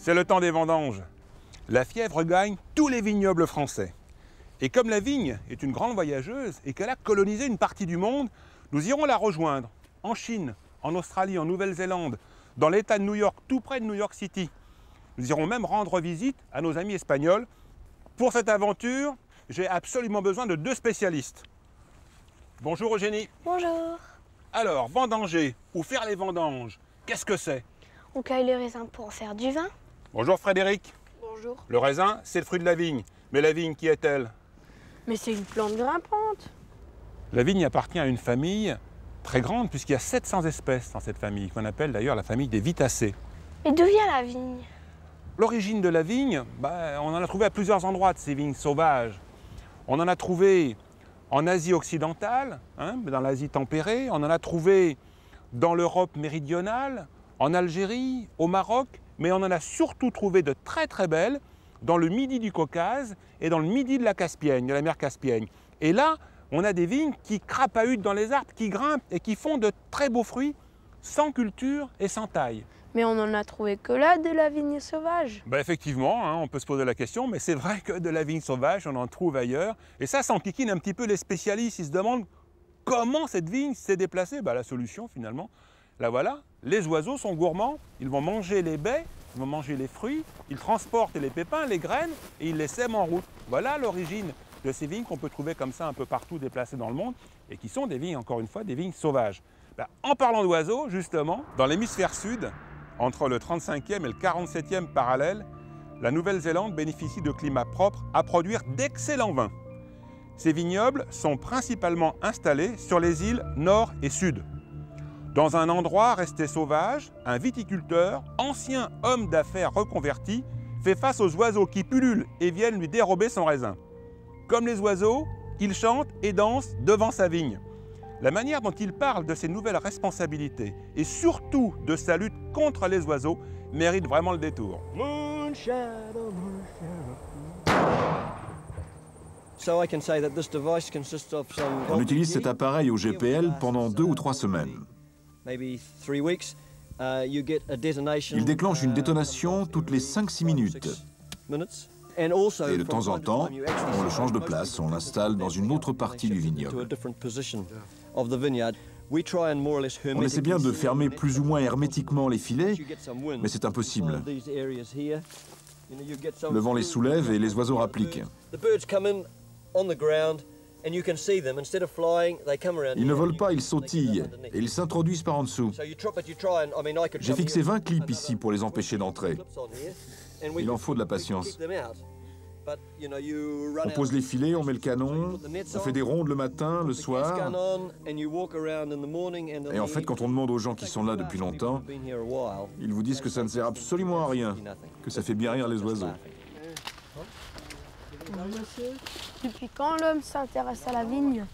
C'est le temps des vendanges. La fièvre gagne tous les vignobles français. Et comme la vigne est une grande voyageuse et qu'elle a colonisé une partie du monde, nous irons la rejoindre en Chine, en Australie, en Nouvelle-Zélande, dans l'État de New York, tout près de New York City. Nous irons même rendre visite à nos amis espagnols. Pour cette aventure, j'ai absolument besoin de 2 spécialistes. Bonjour Eugénie. Bonjour. Alors, vendanger ou faire les vendanges, qu'est-ce que c'est? On cueille le raisin pour en faire du vin. Bonjour Frédéric. Bonjour. Le raisin, c'est le fruit de la vigne. Mais la vigne, qui est-elle? Mais c'est une plante grimpante. La vigne appartient à une famille très grande, puisqu'il y a 700 espèces dans cette famille, qu'on appelle d'ailleurs la famille des Vitacées. Et d'où vient la vigne? L'origine de la vigne, on en a trouvé à plusieurs endroits de ces vignes sauvages. On en a trouvé en Asie occidentale, dans l'Asie tempérée. On en a trouvé dans l'Europe méridionale, en Algérie, au Maroc. Mais on en a surtout trouvé de très très belles dans le midi du Caucase et dans le midi de la Caspienne, de la mer Caspienne. Et là, on a des vignes qui crapahutent dans les arbres, qui grimpent et qui font de très beaux fruits, sans culture et sans taille. Mais on en a trouvé que là, de la vigne sauvage. Effectivement, on peut se poser la question, mais c'est vrai que de la vigne sauvage, on en trouve ailleurs. Et ça enquiquine un petit peu les spécialistes. Ils se demandent comment cette vigne s'est déplacée. La solution, finalement, la voilà. Les oiseaux sont gourmands, ils vont manger les baies, ils vont manger les fruits, ils transportent les pépins, les graines, et ils les sèment en route. Voilà l'origine de ces vignes qu'on peut trouver comme ça un peu partout déplacées dans le monde, et qui sont des vignes, encore une fois, des vignes sauvages. En parlant d'oiseaux, justement, dans l'hémisphère sud, entre le 35e et le 47e parallèle, la Nouvelle-Zélande bénéficie de climats propres à produire d'excellents vins. Ces vignobles sont principalement installés sur les îles Nord et Sud. Dans un endroit resté sauvage, un viticulteur, ancien homme d'affaires reconverti, fait face aux oiseaux qui pullulent et viennent lui dérober son raisin. Comme les oiseaux, il chante et danse devant sa vigne. La manière dont il parle de ses nouvelles responsabilités et surtout de sa lutte contre les oiseaux mérite vraiment le détour. On utilise cet appareil au GPL pendant 2 ou 3 semaines. Il déclenche une détonation toutes les 5-6 minutes. Et de temps en temps, on le change de place, on l'installe dans une autre partie du vignoble. On essaie bien de fermer plus ou moins hermétiquement les filets, mais c'est impossible. Le vent les soulève et les oiseaux rappliquent. Ils ne volent pas, ils sautillent et ils s'introduisent par en dessous. J'ai fixé 20 clips ici pour les empêcher d'entrer. Il en faut de la patience. On pose les filets, on met le canon, on fait des rondes le matin, le soir. Et en fait, quand on demande aux gens qui sont là depuis longtemps, ils vous disent que ça ne sert absolument à rien, que ça fait bien rire les oiseaux. Depuis quand l'homme s'intéresse à la vigne?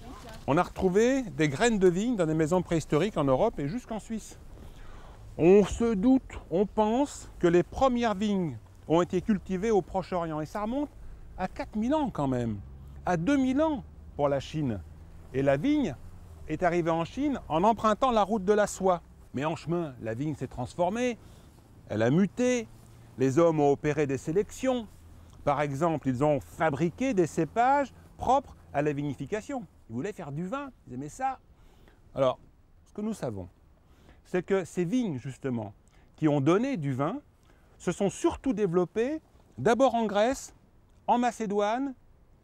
On a retrouvé des graines de vigne dans des maisons préhistoriques en Europe et jusqu'en Suisse. On se doute, on pense que les premières vignes ont été cultivées au Proche-Orient et ça remonte à 4000 ans quand même, à 2000 ans pour la Chine. Et la vigne est arrivée en Chine en empruntant la route de la soie. Mais en chemin, la vigne s'est transformée, elle a muté, les hommes ont opéré des sélections. Par exemple, ils ont fabriqué des cépages propres à la vinification. Ils voulaient faire du vin, ils aimaient ça. Alors, ce que nous savons, c'est que ces vignes, justement, qui ont donné du vin, se sont surtout développées d'abord en Grèce, en Macédoine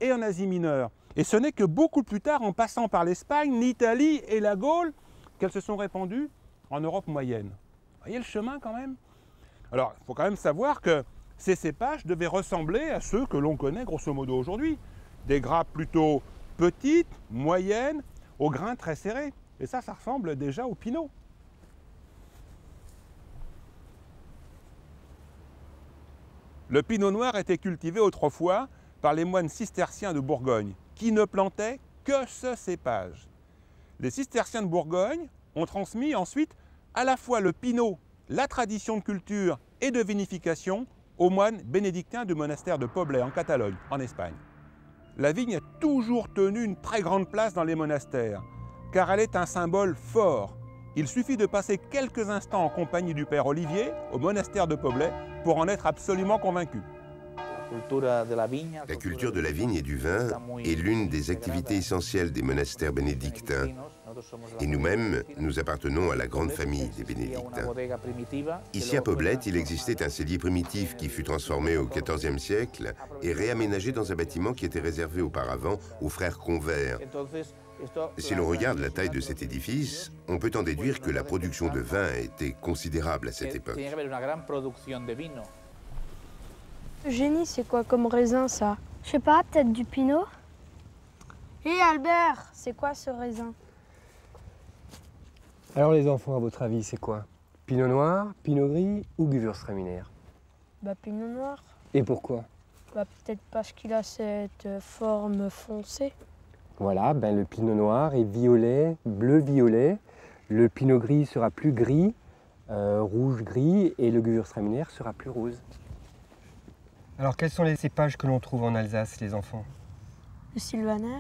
et en Asie mineure. Et ce n'est que beaucoup plus tard, en passant par l'Espagne, l'Italie et la Gaule, qu'elles se sont répandues en Europe moyenne. Vous voyez le chemin quand même? Alors, il faut quand même savoir que ces cépages devaient ressembler à ceux que l'on connaît grosso modo aujourd'hui. Des grappes plutôt petites, moyennes, aux grains très serrés. Et ça ressemble déjà au pinot. Le pinot noir était cultivé autrefois par les moines cisterciens de Bourgogne, qui ne plantaient que ce cépage. Les cisterciens de Bourgogne ont transmis ensuite à la fois le pinot, la tradition de culture et de vinification aux moines bénédictins du monastère de Poblet en Catalogne, en Espagne. La vigne a toujours tenu une très grande place dans les monastères, car elle est un symbole fort. Il suffit de passer quelques instants en compagnie du père Olivier au monastère de Poblet pour en être absolument convaincu. La culture de la vigne et du vin est l'une des activités essentielles des monastères bénédictins. Et nous-mêmes, nous appartenons à la grande famille des bénédictins. Ici à Poblet, il existait un cellier primitif qui fut transformé au XIVe siècle et réaménagé dans un bâtiment qui était réservé auparavant aux frères convers. Si l'on regarde la taille de cet édifice, on peut en déduire que la production de vin était considérable à cette époque. Eugénie, c'est quoi comme raisin, ça? Je sais pas, peut-être du pinot? Hé Albert, c'est quoi ce raisin? Alors les enfants, à votre avis, c'est quoi? Pinot noir, pinot gris ou Gewürztraminer? Bah pinot noir. Et pourquoi? Bah peut-être parce qu'il a cette forme foncée. Voilà, ben le pinot noir est violet, bleu-violet. Le pinot gris sera plus gris, rouge-gris, et le Gewürztraminer sera plus rose. Alors, quels sont les cépages que l'on trouve en Alsace, les enfants? Le sylvaner.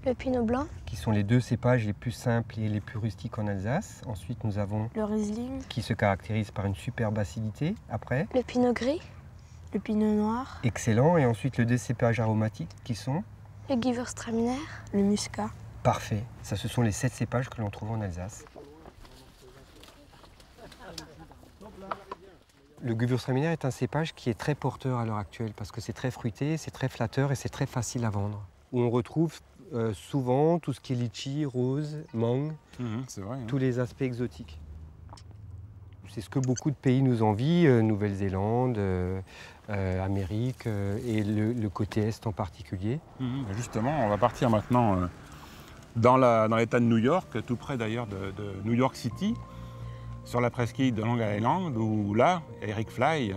Le pinot blanc. Qui sont les deux cépages les plus simples et les plus rustiques en Alsace. Ensuite, nous avons le Riesling. Qui se caractérise par une superbe acidité. Après, le pinot gris. Le pinot noir. Excellent. Et ensuite, les deux cépages aromatiques qui sont le Gewürztraminer. Le muscat. Parfait. Ça, ce sont les 7 cépages que l'on trouve en Alsace. Le Gewürztraminer est un cépage qui est très porteur à l'heure actuelle parce que c'est très fruité, c'est très flatteur et c'est très facile à vendre. Où on retrouve souvent tout ce qui est litchi, rose, mangue, c'est vrai, hein. Tous les aspects exotiques. C'est ce que beaucoup de pays nous envient, Nouvelle-Zélande, Amérique et le côté Est en particulier. Justement, on va partir maintenant dans l'État de New York, tout près d'ailleurs de New York City, sur la presqu'île de Long Island, où là, Eric Fly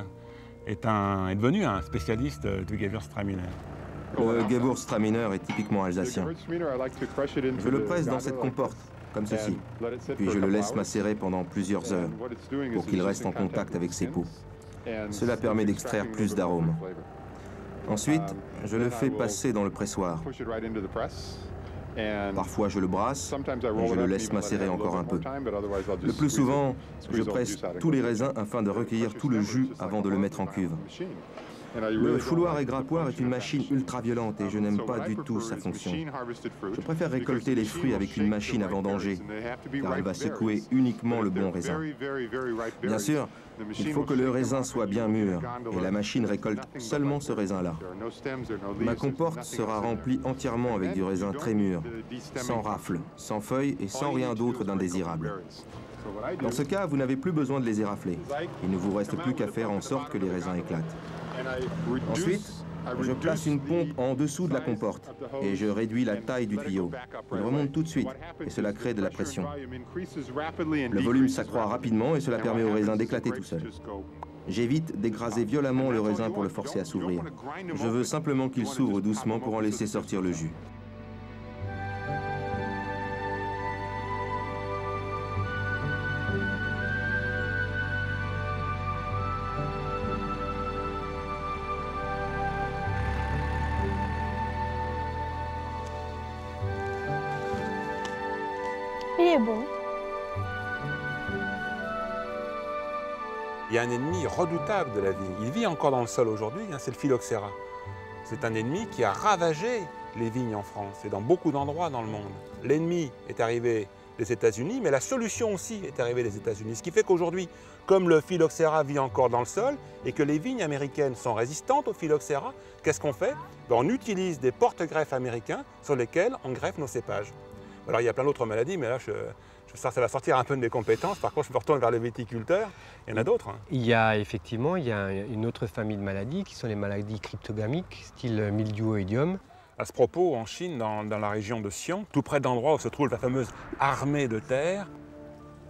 est devenu un spécialiste du Gewürztraminer. Le Gewürztraminer est typiquement alsacien. Je le presse dans cette comporte, comme ceci, puis je le laisse macérer pendant plusieurs heures pour qu'il reste en contact avec ses peaux. Cela permet d'extraire plus d'arômes. Ensuite, je le fais passer dans le pressoir. Parfois je le brasse et je le laisse macérer encore un peu. Le plus souvent, je presse tous les raisins afin de recueillir tout le jus avant de le mettre en cuve. Le fouloir et grappoir est une machine ultra violente et je n'aime pas du tout sa fonction. Je préfère récolter les fruits avec une machine à vendanger, car elle va secouer uniquement le bon raisin. Bien sûr, il faut que le raisin soit bien mûr, et la machine récolte seulement ce raisin-là. Ma comporte sera remplie entièrement avec du raisin très mûr, sans rafle, sans feuilles et sans rien d'autre d'indésirable. Dans ce cas, vous n'avez plus besoin de les érafler. Il ne vous reste plus qu'à faire en sorte que les raisins éclatent. Ensuite, je place une pompe en dessous de la comporte et je réduis la taille du tuyau. Il remonte tout de suite et cela crée de la pression. Le volume s'accroît rapidement et cela permet au raisin d'éclater tout seul. J'évite d'écraser violemment le raisin pour le forcer à s'ouvrir. Je veux simplement qu'il s'ouvre doucement pour en laisser sortir le jus. Il est bon. Il y a un ennemi redoutable de la vigne. Il vit encore dans le sol aujourd'hui, c'est le phylloxéra. C'est un ennemi qui a ravagé les vignes en France et dans beaucoup d'endroits dans le monde. L'ennemi est arrivé des États-Unis, mais la solution aussi est arrivée des États-Unis. Ce qui fait qu'aujourd'hui, comme le phylloxéra vit encore dans le sol et que les vignes américaines sont résistantes au phylloxéra, qu'est-ce qu'on fait? On utilise des porte-greffes américains sur lesquels on greffe nos cépages. Alors il y a plein d'autres maladies, mais là ça va sortir un peu de mes compétences. Par contre, je me retourne vers les viticulteurs. Il y en a d'autres. Il y a effectivement une autre famille de maladies qui sont les maladies cryptogamiques, style mildiou-oïdium. À ce propos, en Chine, dans la région de Xi'an, tout près de l'endroit où se trouve la fameuse armée de terre,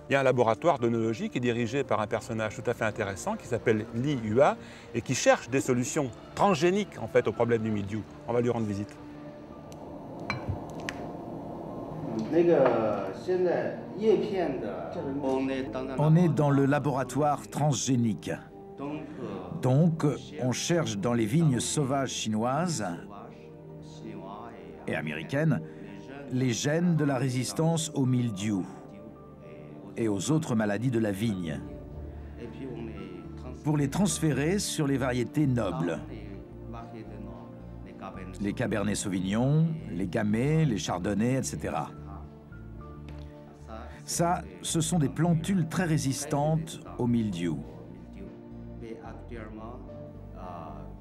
il y a un laboratoire d'œnologie qui est dirigé par un personnage tout à fait intéressant qui s'appelle Li Hua et qui cherche des solutions transgéniques en fait, au problème du mildiou. On va lui rendre visite. On est dans le laboratoire transgénique. Donc, on cherche dans les vignes sauvages chinoises et américaines les gènes de la résistance au mildiou. et aux autres maladies de la vigne, pour les transférer sur les variétés nobles. Les Cabernet Sauvignon, les Gamay, les Chardonnay, etc. Ça, ce sont des plantules très résistantes au mildiou.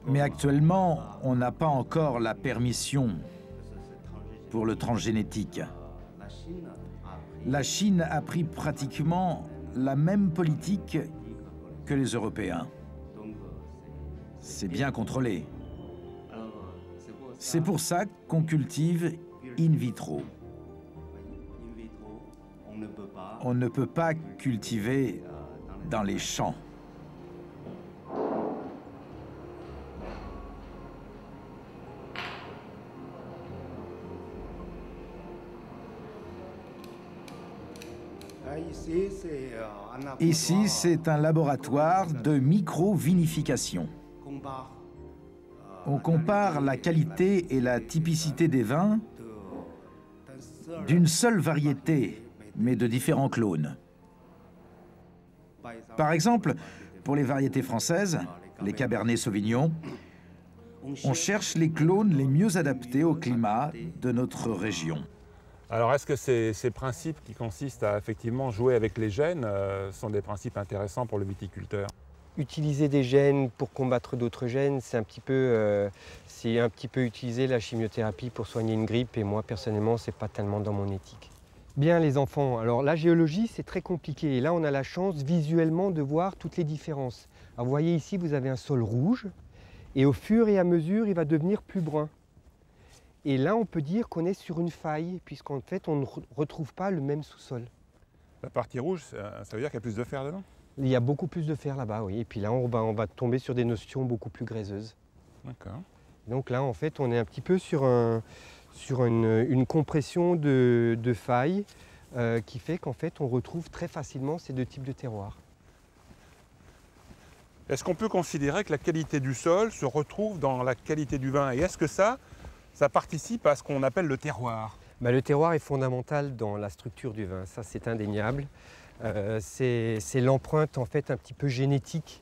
Mais actuellement, on n'a pas encore la permission pour le transgénétique. La Chine a pris pratiquement la même politique que les Européens. C'est bien contrôlé. C'est pour ça qu'on cultive in vitro. On ne peut pas cultiver dans les champs. Ici, c'est un laboratoire de micro-vinification. On compare la qualité et la typicité des vins d'une seule variété, mais de différents clones. Par exemple, pour les variétés françaises, les Cabernet Sauvignon, on cherche les clones les mieux adaptés au climat de notre région. Alors est-ce que ces principes qui consistent à effectivement jouer avec les gènes sont des principes intéressants pour le viticulteur? Utiliser des gènes pour combattre d'autres gènes, c'est un petit peu utiliser la chimiothérapie pour soigner une grippe, et moi personnellement, c'est pas tellement dans mon éthique. Bien les enfants, alors la géologie c'est très compliqué, et là on a la chance visuellement de voir toutes les différences. Alors vous voyez ici, vous avez un sol rouge, et au fur et à mesure, il va devenir plus brun. Et là, on peut dire qu'on est sur une faille, puisqu'en fait, on ne retrouve pas le même sous-sol. La partie rouge, ça veut dire qu'il y a plus de fer dedans? Il y a beaucoup plus de fer là-bas, oui. Et puis là, on va tomber sur des notions beaucoup plus graisseuses. D'accord. Donc là, en fait, on est un petit peu sur une compression de faille qui fait qu'en fait, on retrouve très facilement ces deux types de terroirs. Est-ce qu'on peut considérer que la qualité du sol se retrouve dans la qualité du vin? Et est-ce que ça participe à ce qu'on appelle le terroir? Le terroir est fondamental dans la structure du vin, ça c'est indéniable. C'est l'empreinte en fait un petit peu génétique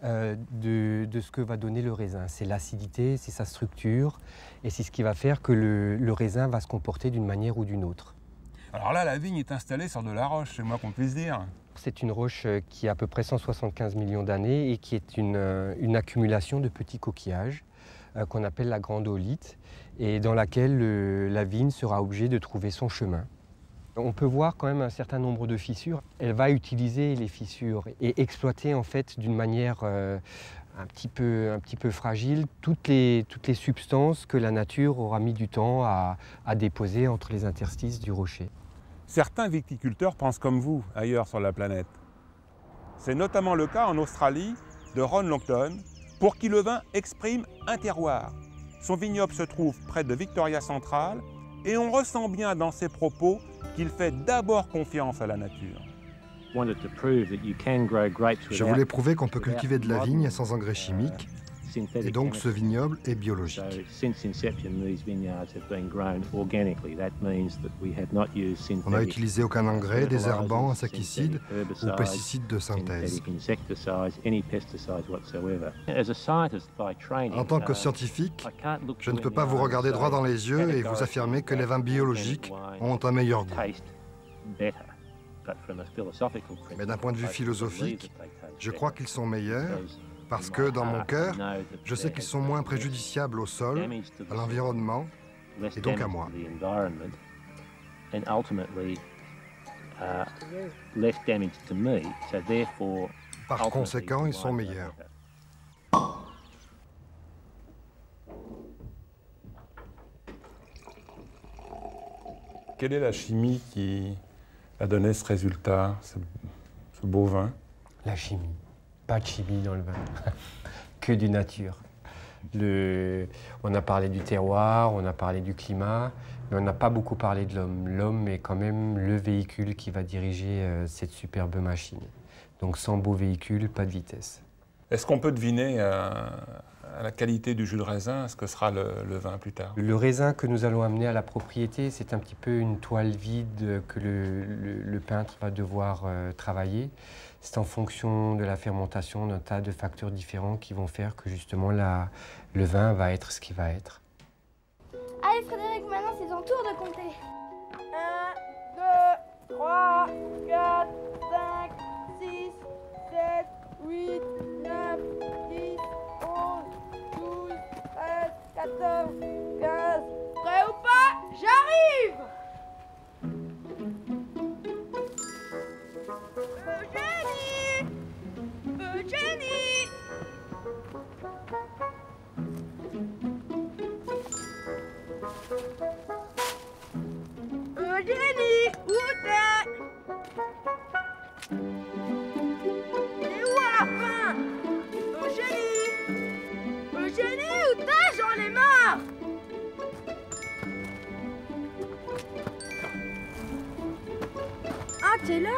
de ce que va donner le raisin. C'est l'acidité, c'est sa structure, et c'est ce qui va faire que le raisin va se comporter d'une manière ou d'une autre. Alors là, la vigne est installée sur de la roche, c'est le moins qu'on puisse dire. C'est une roche qui a à peu près 175 millions d'années et qui est une accumulation de petits coquillages qu'on appelle la grande oolite, et dans laquelle la vigne sera obligée de trouver son chemin. On peut voir quand même un certain nombre de fissures. Elle va utiliser les fissures et exploiter en fait d'une manière un petit peu fragile toutes les substances que la nature aura mis du temps à déposer entre les interstices du rocher. Certains viticulteurs pensent comme vous ailleurs sur la planète. C'est notamment le cas en Australie de Ron Longton, pour qui le vin exprime un terroir. Son vignoble se trouve près de Victoria Central et on ressent bien dans ses propos qu'il fait d'abord confiance à la nature. Je voulais prouver qu'on peut cultiver de la vigne sans engrais chimiques, et donc ce vignoble est biologique. On n'a utilisé aucun engrais, désherbant, insecticide ou pesticide de synthèse. En tant que scientifique, je ne peux pas vous regarder droit dans les yeux et vous affirmer que les vins biologiques ont un meilleur goût. Mais d'un point de vue philosophique, je crois qu'ils sont meilleurs parce que, dans mon cœur, je sais qu'ils sont moins préjudiciables au sol, à l'environnement et donc à moi. Par conséquent, ils sont meilleurs. Quelle est la chimie qui a donné ce résultat, ce beau vin? La chimie. Pas de chimie dans le vin, que du nature. On a parlé du terroir, on a parlé du climat, mais on n'a pas beaucoup parlé de l'homme. L'homme est quand même le véhicule qui va diriger cette superbe machine. Donc sans beau véhicule, pas de vitesse. Est-ce qu'on peut deviner à la qualité du jus de raisin, ce que sera le vin plus tard. Le raisin que nous allons amener à la propriété, c'est un petit peu une toile vide que le peintre va devoir travailler. C'est en fonction de la fermentation d'un tas de facteurs différents qui vont faire que justement le vin va être ce qu'il va être. Allez Frédéric, maintenant c'est ton tour de compter. 1, 2, 3, 4, 5, 6, 7, 8, 9, 10, 11, 12, 13, 14, 15. Prêt ou pas? J'arrive! Eugénie! Eugénie, où t'es? T'es où à la fin? Eugénie! Eugénie, où t'es? J'en ai marre! Ah, t'es là!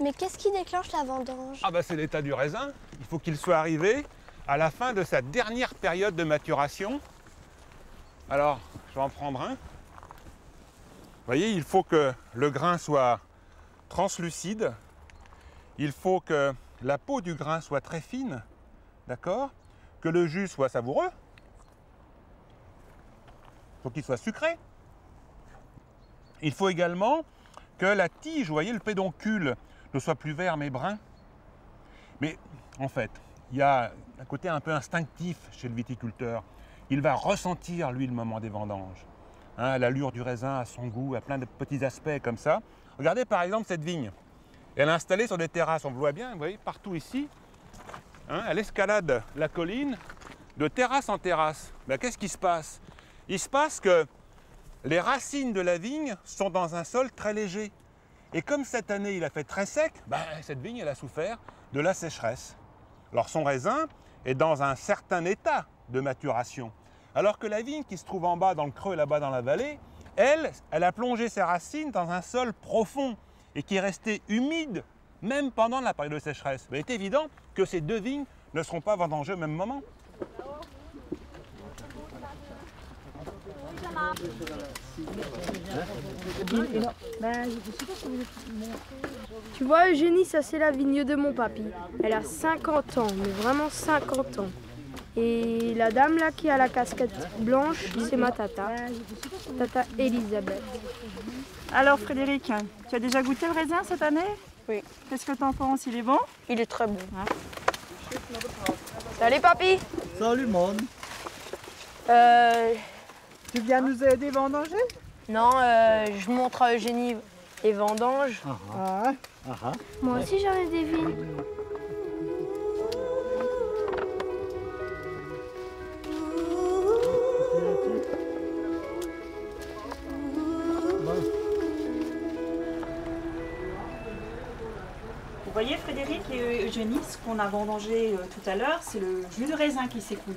Mais qu'est-ce qui déclenche la vendange? Ah bah c'est l'état du raisin. Il faut qu'il soit arrivé à la fin de sa dernière période de maturation. Alors, je vais en prendre un. Vous voyez, il faut que le grain soit translucide. Il faut que la peau du grain soit très fine, d'accord? Que le jus soit savoureux. Il faut qu'il soit sucré. Il faut également que la tige, vous voyez, le pédoncule, ne soit plus vert mais brun. Mais en fait, il y a un côté un peu instinctif chez le viticulteur. Il va ressentir, lui, le moment des vendanges. Hein, l'allure du raisin, à son goût, à plein de petits aspects comme ça. Regardez par exemple cette vigne. Elle est installée sur des terrasses, on le voit bien, vous voyez, partout ici. Hein, elle escalade la colline de terrasse en terrasse. Ben, qu'est-ce qui se passe? Il se passe que les racines de la vigne sont dans un sol très léger. Et comme cette année il a fait très sec, ben, cette vigne elle a souffert de la sécheresse. Alors son raisin est dans un certain état de maturation. Alors que la vigne qui se trouve en bas dans le creux là-bas dans la vallée, elle a plongé ses racines dans un sol profond et qui est resté humide même pendant la période de sécheresse. Il est évident que ces deux vignes ne seront pas vendangées au même moment. Tu vois Eugénie, ça c'est la vigne de mon papy. Elle a 50 ans, mais vraiment 50 ans. Et la dame là qui a la casquette blanche, c'est ma tata, tata Elisabeth. Alors Frédéric, tu as déjà goûté le raisin cette année? Oui. Qu'est-ce que tu en penses? Il est bon? Il est très bon. Salut papy. Salut monde. Tu viens nous aider vendanger? Non, je montre à Eugénie les vendanges. Moi aussi j'en ai des vignes. Vous voyez Frédéric et Eugénie, ce qu'on a vendangé tout à l'heure, c'est le jus de raisin qui s'écoule.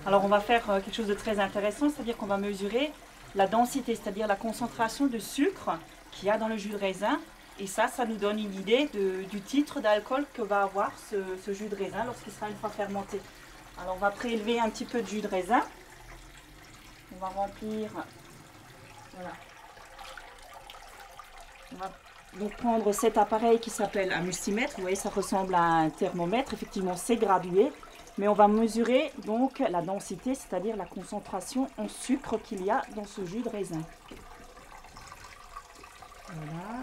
Alors on va faire quelque chose de très intéressant, c'est-à-dire qu'on va mesurer la densité, c'est-à-dire la concentration de sucre qu'il y a dans le jus de raisin. Et ça nous donne une idée du titre d'alcool que va avoir ce jus de raisin lorsqu'il sera une fois fermenté. Alors on va prélever un petit peu de jus de raisin. On va remplir, voilà. On va donc prendre cet appareil qui s'appelle un mustimètre. Vous voyez, ça ressemble à un thermomètre. Effectivement, c'est gradué. Mais on va mesurer donc la densité, c'est-à-dire la concentration en sucre qu'il y a dans ce jus de raisin. Voilà.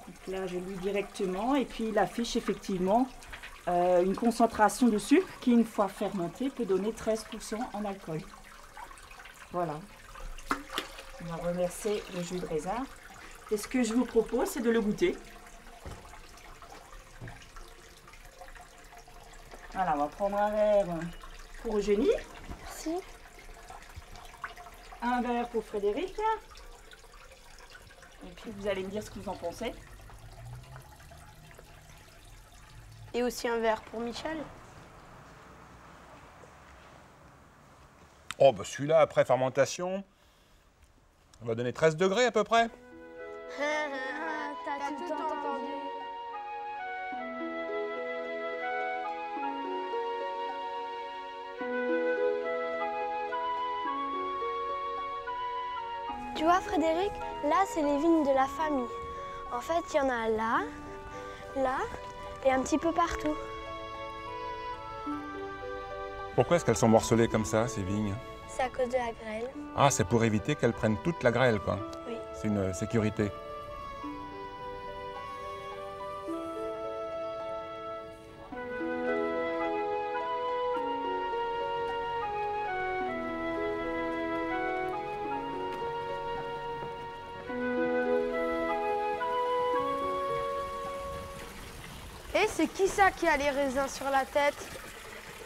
Donc là, je lis directement et puis il affiche effectivement une concentration de sucre qui, une fois fermentée, peut donner 13% en alcool. Voilà. On va reverser le jus de raisin. Et ce que je vous propose, c'est de le goûter. Voilà, on va prendre un verre pour Eugénie. Merci. Un verre pour Frédéric. Et puis vous allez me dire ce que vous en pensez. Et aussi un verre pour Michel. Oh, bah celui-là, après fermentation, on va donner 13 degrés à peu près. T'as tout entendu. Tu vois, Frédéric, là, c'est les vignes de la famille. En fait, il y en a là, là et un petit peu partout. Pourquoi est-ce qu'elles sont morcelées comme ça, ces vignes? C'est à cause de la grêle. Ah, c'est pour éviter qu'elles prennent toute la grêle, quoi. Oui. C'est une sécurité. Et c'est qui ça qui a les raisins sur la tête?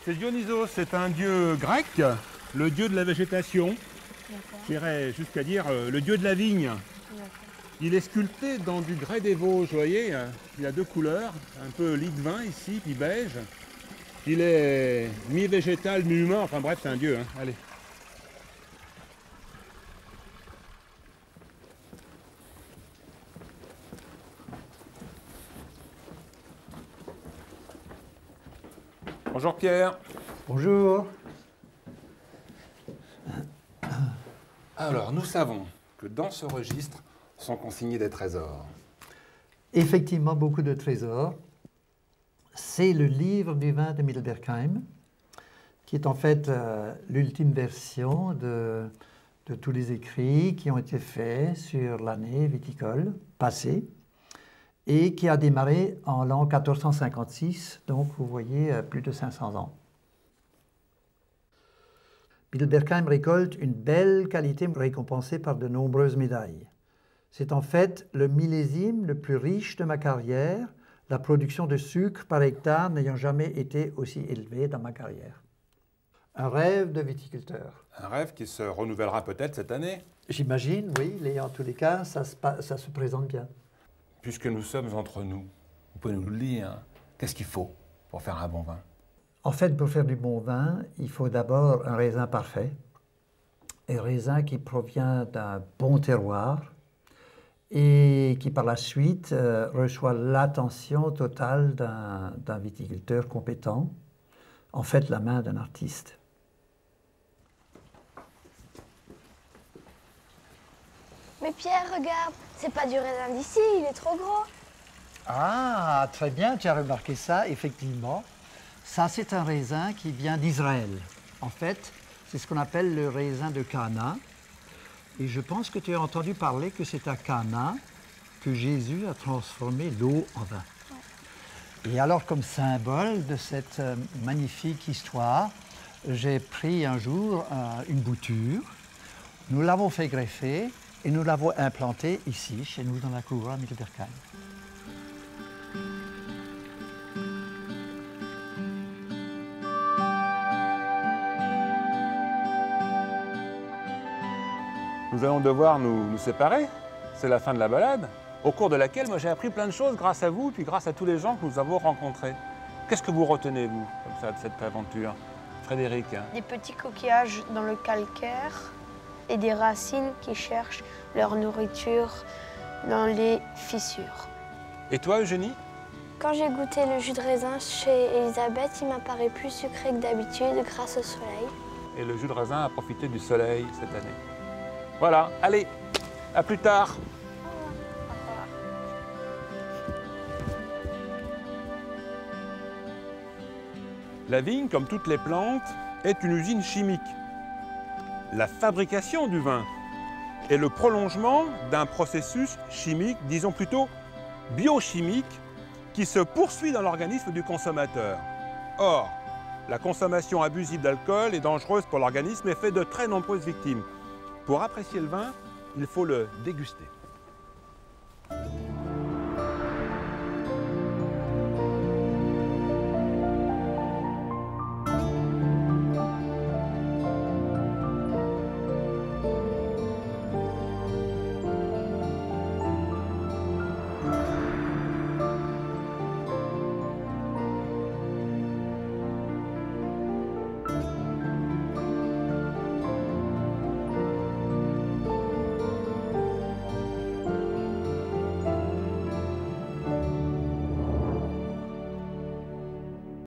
C'est Dionysos, c'est un dieu grec, le dieu de la végétation. J'irais jusqu'à dire le dieu de la vigne. Il est sculpté dans du grès des Vosges, vous voyez. Il a deux couleurs, un peu lit de vin ici, puis beige. Il est mi-végétal, mi-humain, enfin bref, c'est un dieu. Hein. Allez. Bonjour Pierre. Bonjour. Alors, nous savons que dans ce registre sont consignés des trésors. Effectivement, beaucoup de trésors. C'est le livre du vin de Mittelbergheim, qui est en fait l'ultime version de tous les écrits qui ont été faits sur l'année viticole passée et qui a démarré en l'an 1456, donc vous voyez plus de 500 ans. Mittelbergheim récolte une belle qualité récompensée par de nombreuses médailles. C'est en fait le millésime le plus riche de ma carrière, la production de sucre par hectare n'ayant jamais été aussi élevée dans ma carrière. Un rêve de viticulteur. Un rêve qui se renouvellera peut-être cette année. J'imagine, oui, et en tous les cas, ça se présente bien. Puisque nous sommes entre nous, vous pouvez nous le dire, qu'est-ce qu'il faut pour faire un bon vin? En fait, pour faire du bon vin, il faut d'abord un raisin parfait, un raisin qui provient d'un bon terroir et qui par la suite reçoit l'attention totale d'un viticulteur compétent, en fait la main d'un artiste. Mais Pierre, regarde, c'est pas du raisin d'ici, il est trop gros. Ah, très bien, tu as remarqué ça, effectivement. Ça, c'est un raisin qui vient d'Israël. En fait, c'est ce qu'on appelle le raisin de Cana. Et je pense que tu as entendu parler que c'est à Cana que Jésus a transformé l'eau en vin. Et alors, comme symbole de cette magnifique histoire, j'ai pris un jour une bouture, nous l'avons fait greffer et nous l'avons implanté ici, chez nous, dans la cour à Mittelbergheim. Nous allons devoir nous séparer. C'est la fin de la balade, au cours de laquelle moi j'ai appris plein de choses grâce à vous, puis grâce à tous les gens que nous avons rencontrés. Qu'est-ce que vous retenez, vous, comme ça, de cette aventure, Frédéric? Des petits coquillages dans le calcaire et des racines qui cherchent leur nourriture dans les fissures. Et toi, Eugénie? Quand j'ai goûté le jus de raisin chez Elisabeth, il m'apparaît plus sucré que d'habitude grâce au soleil. Et le jus de raisin a profité du soleil cette année. Voilà, allez, à plus tard. La vigne, comme toutes les plantes, est une usine chimique. La fabrication du vin est le prolongement d'un processus chimique, disons plutôt biochimique, qui se poursuit dans l'organisme du consommateur. Or, la consommation abusive d'alcool est dangereuse pour l'organisme et fait de très nombreuses victimes. Pour apprécier le vin, il faut le déguster.